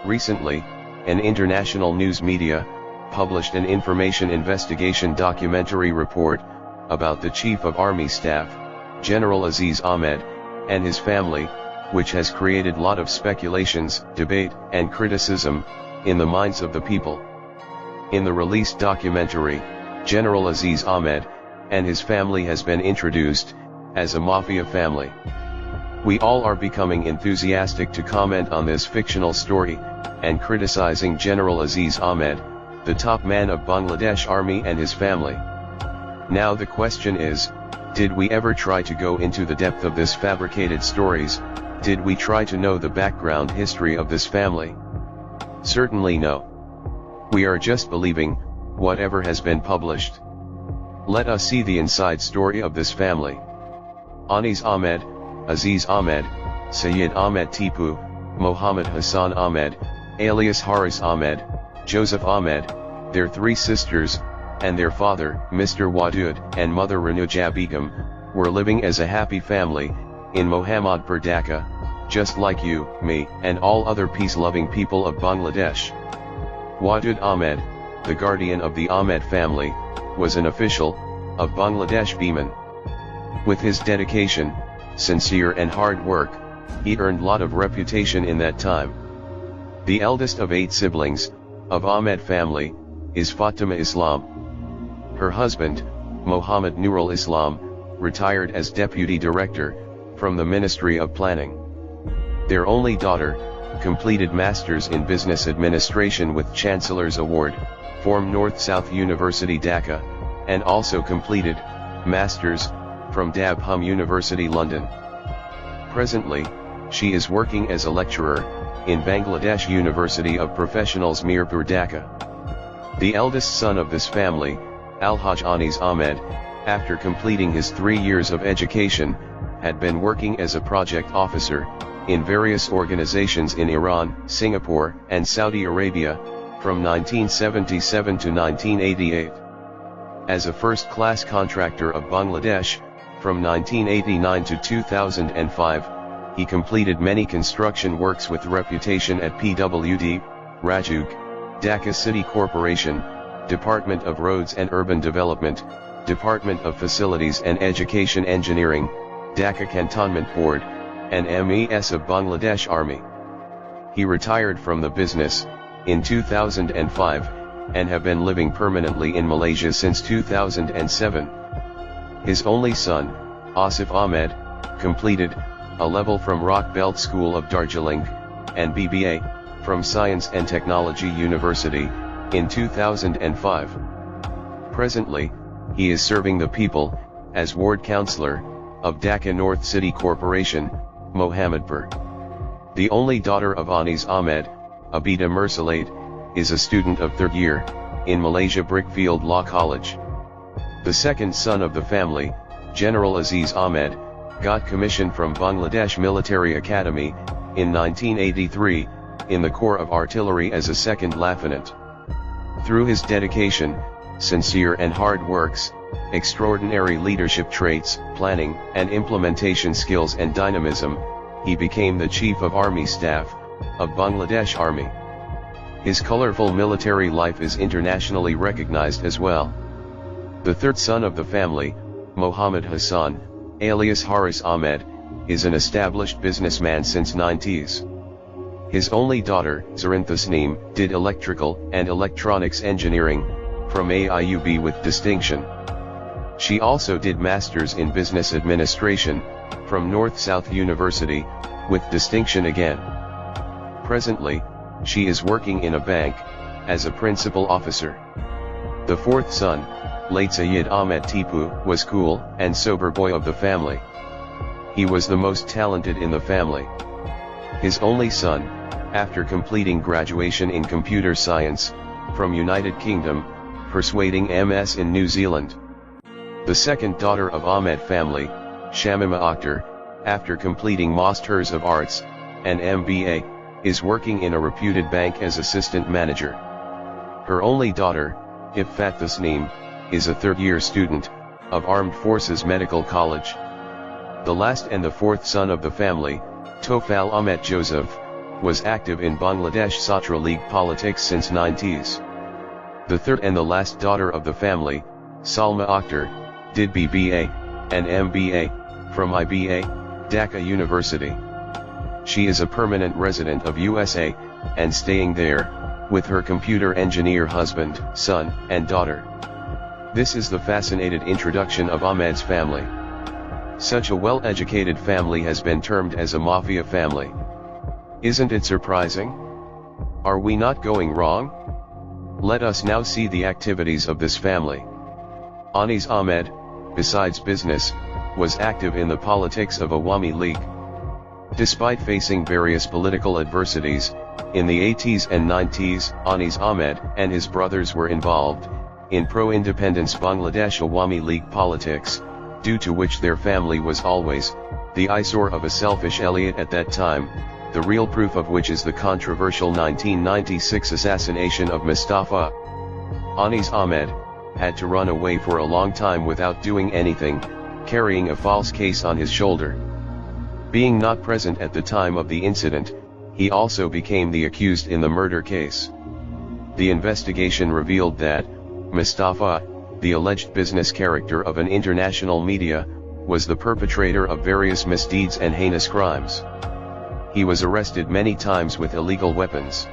Recently, an international news media published an information investigation documentary report about the Chief of Army Staff, General Aziz Ahmed, and his family, which has created lot of speculations, debate, and criticism in the minds of the people. In the released documentary, General Aziz Ahmed and his family has been introduced as a mafia family. We all are becoming enthusiastic to comment on this fictional story, and criticizing General Aziz Ahmed, the top man of Bangladesh Army, and his family. Now the question is, did we ever try to go into the depth of this fabricated stories? Did we try to know the background history of this family? Certainly no. We are just believing whatever has been published. Let us see the inside story of this family. Anis Ahmed, Aziz Ahmed, Sayyid Ahmed Tipu, Mohammed Hassan Ahmed, alias Haris Ahmed, Joseph Ahmed, their 3 sisters, and their father, Mr. Wadud, and mother Ranuja Begum, were living as a happy family in Mohammadpur, Dhaka, just like you, me, and all other peace-loving people of Bangladesh. Wadud Ahmed, the guardian of the Ahmed family, was an official of Bangladesh Biman. With his dedication, sincere and hard work, he earned lot of reputation in that time. The eldest of 8 siblings of Ahmed family is Fatima Islam. Her husband, Mohammed Nurul Islam, retired as deputy director from the Ministry of Planning. Their only daughter completed Masters in Business Administration with Chancellor's Award from North-South University Dhaka, and also completed Masters from Dabham University London. Presently, she is working as a lecturer in Bangladesh University of Professionals Mirpur, Dhaka. The eldest son of this family, Alhaj Anis Ahmed, after completing his 3 years of education, had been working as a project officer in various organizations in Iran, Singapore, and Saudi Arabia, from 1977 to 1988. As a first-class contractor of Bangladesh, from 1989 to 2005, he completed many construction works with reputation at PWD, Rajug, Dhaka City Corporation, Department of Roads and Urban Development, Department of Facilities and Education Engineering, Dhaka Cantonment Board, and MES of Bangladesh Army. He retired from the business in 2005, and have been living permanently in Malaysia since 2007. His only son, Asif Ahmed, completed a level from Rock Belt School of Darjeeling, and BBA, from Science and Technology University, in 2005. Presently, he is serving the people as Ward Councillor of Dhaka North City Corporation, Mohammadpur. The only daughter of Anis Ahmed, Abida Mursalate, is a student of 3rd year in Malaysia Brickfield Law College. The second son of the family, General Aziz Ahmed, got commissioned from Bangladesh Military Academy in 1983 in the Corps of Artillery as a 2nd lieutenant. Through his dedication, sincere and hard works, extraordinary leadership traits, planning and implementation skills and dynamism, he became the Chief of Army Staff of Bangladesh Army. His colorful military life is internationally recognized as well. The 3rd son of the family, Mohammed Hassan, alias Haris Ahmed, is an established businessman since 90s. His only daughter, Zareen Tasneem, did electrical and electronics engineering from AIUB with distinction. She also did Masters in Business Administration from North-South University with distinction again. Presently, she is working in a bank as a principal officer. The 4th son, late Sayyid Ahmed Tipu, was cool and sober boy of the family. He was the most talented in the family. His only son, after completing graduation in computer science from United Kingdom, persuading MS in New Zealand. The 2nd daughter of Ahmed family, Shamima Akhtar, after completing Masters of Arts and MBA, is working in a reputed bank as assistant manager. Her only daughter, Ifat Tasneem, is a 3rd year student of Armed Forces Medical College. The last and the 4th son of the family, Tofal Ahmed Joseph, was active in Bangladesh Chhatra League politics since 90s. The third and the last daughter of the family, Salma Akhtar, did BBA and MBA from IBA, Dhaka University. She is a permanent resident of USA, and staying there, with her computer engineer husband, son, and daughter. This is the fascinating introduction of Ahmed's family. Such a well-educated family has been termed as a mafia family. Isn't it surprising? Are we not going wrong? Let us now see the activities of this family. Aziz Ahmed, besides business, was active in the politics of Awami League. Despite facing various political adversities, in the 80s and 90s, Aziz Ahmed and his brothers were involved in pro-independence Bangladesh Awami League politics, due to which their family was always the eyesore of a selfish Elliot at that time, the real proof of which is the controversial 1996 assassination of Mustafa. Aziz Ahmed had to run away for a long time without doing anything, carrying a false case on his shoulder. Being not present at the time of the incident, he also became the accused in the murder case. The investigation revealed that Mustafa, the alleged business character of an international media, was the perpetrator of various misdeeds and heinous crimes. He was arrested many times with illegal weapons.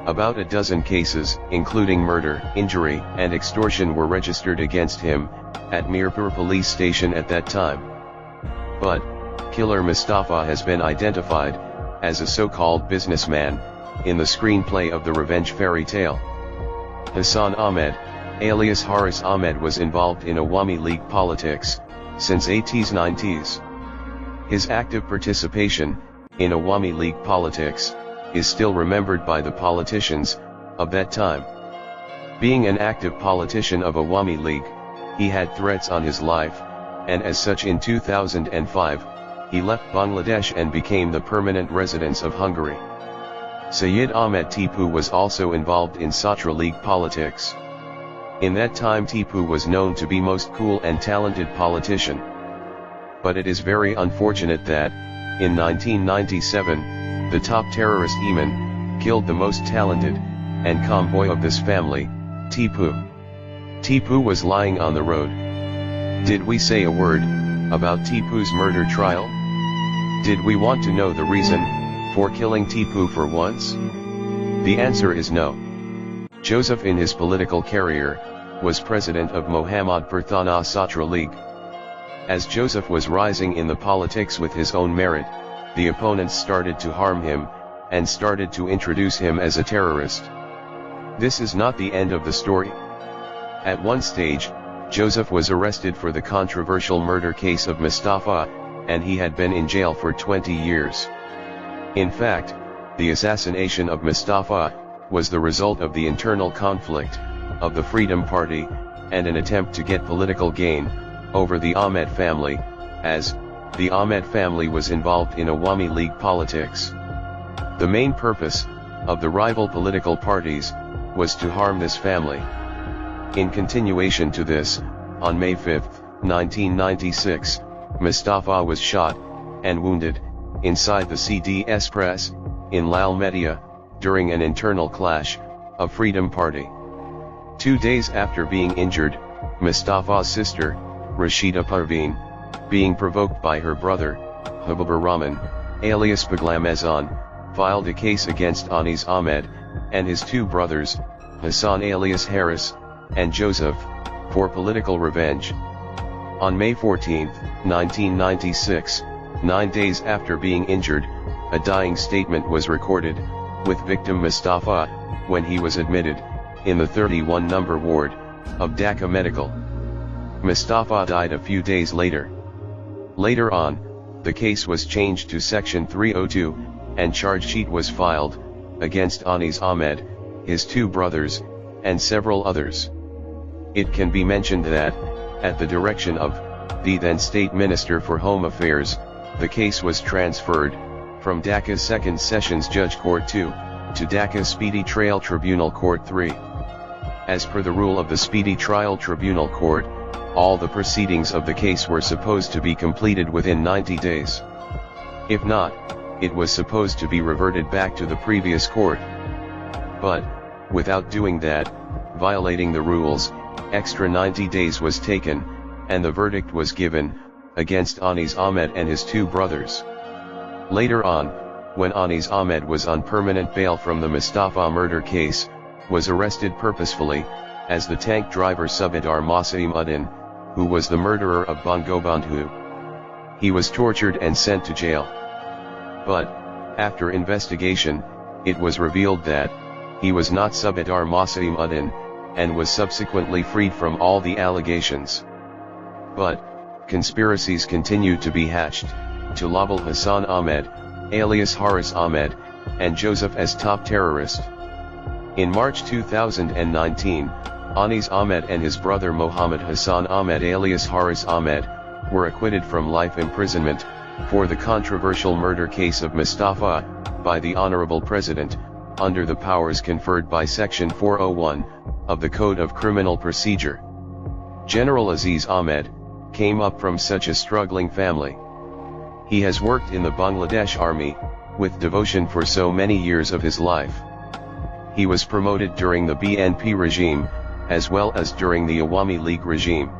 About a dozen cases, including murder, injury, and extortion, were registered against him at Mirpur police station at that time. But killer Mustafa has been identified as a so-called businessman in the screenplay of the revenge fairy tale. Hassan Ahmed, alias Haris Ahmed, was involved in Awami League politics since 80s-90s. His active participation in Awami League politics is still remembered by the politicians of that time. Being an active politician of Awami League, he had threats on his life, and as such in 2005, he left Bangladesh and became the permanent resident of Hungary. Sayyid Ahmed Tipu was also involved in Chhatra League politics. In that time Tipu was known to be most cool and talented politician. But it is very unfortunate that, in 1997, the top terrorist Eman killed the most talented and calm boy of this family, Tipu. Tipu was lying on the road. Did we say a word about Tipu's murder trial? Did we want to know the reason for killing Tipu for once? The answer is no. Joseph in his political career was president of Mohammad Perthana Chhatra League. As Joseph was rising in the politics with his own merit, the opponents started to harm him, and started to introduce him as a terrorist. This is not the end of the story. At one stage, Joseph was arrested for the controversial murder case of Mustafa, and he had been in jail for 20 years. In fact, the assassination of Mustafa was the result of the internal conflict of the Freedom Party, and an attempt to get political gain over the Ahmed family, as the Ahmed family was involved in Awami League politics. The main purpose of the rival political parties was to harm this family. In continuation to this, on May 5, 1996, Mustafa was shot and wounded inside the CDS press in Lal Media during an internal clash of Freedom Party. 2 days after being injured, Mustafa's sister, Rashida Parveen, being provoked by her brother, Habibur Rahman, alias Baglamazan, filed a case against Aziz Ahmed and his two brothers, Hassan alias Haris, and Joseph, for political revenge. On May 14, 1996, 9 days after being injured, a dying statement was recorded, with victim Mustafa, when he was admitted, in the 31 number ward, of Dhaka Medical. Mustafa died a few days later. Later on, the case was changed to Section 302, and charge sheet was filed against Aziz Ahmed, his two brothers, and several others. It can be mentioned that, at the direction of the then State Minister for Home Affairs, the case was transferred from Dhaka 2nd Sessions Judge Court 2 to Dhaka Speedy Trial Tribunal Court 3. As per the rule of the Speedy Trial Tribunal Court, all the proceedings of the case were supposed to be completed within 90 days. If not, it was supposed to be reverted back to the previous court. But, without doing that, violating the rules, extra 90 days was taken, and the verdict was given, against Aziz Ahmed and his two brothers. Later on, when Aziz Ahmed was on permanent bail from the Mustafa murder case, was arrested purposefully, as the tank driver Subedar Mosaimuddin, who was the murderer of Bangabandhu. He was tortured and sent to jail. But, after investigation, it was revealed that he was not Subedar Mosaimuddin, and was subsequently freed from all the allegations. But, conspiracies continued to be hatched, to label Hassan Ahmed, alias Haris Ahmed, and Joseph as top terrorist. In March 2019, Aziz Ahmed and his brother Mohammed Hassan Ahmed alias Haris Ahmed, were acquitted from life imprisonment, for the controversial murder case of Mustafa, by the Honorable President, under the powers conferred by Section 401, of the Code of Criminal Procedure. General Aziz Ahmed, came up from such a struggling family. He has worked in the Bangladesh Army, with devotion for so many years of his life. He was promoted during the BNP regime, as well as during the Awami League regime.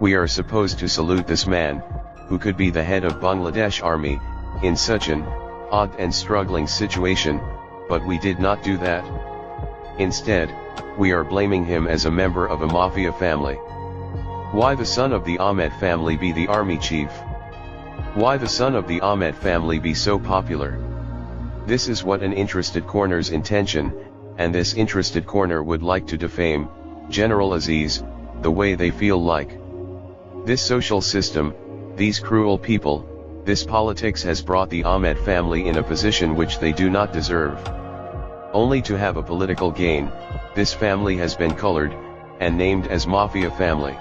We are supposed to salute this man, who could be the head of Bangladesh Army, in such an odd and struggling situation, but we did not do that. Instead, we are blaming him as a member of a mafia family. Why the son of the Ahmed family be the army chief? Why the son of the Ahmed family be so popular? This is what an interested corner's intention, and this interested corner would like to defame General Aziz, the way they feel like. This social system, these cruel people, this politics has brought the Ahmed family in a position which they do not deserve. Only to have a political gain, this family has been colored, and named as Mafia family.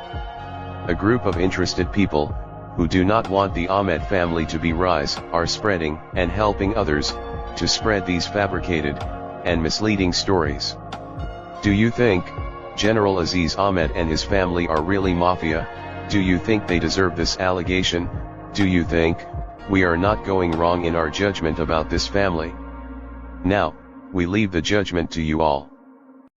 A group of interested people, who do not want the Ahmed family to be rise, are spreading, and helping others, to spread these fabricated, and misleading stories. Do you think General Aziz Ahmed and his family are really mafia? Do you think they deserve this allegation? Do you think we are not going wrong in our judgment about this family? Now, we leave the judgment to you all.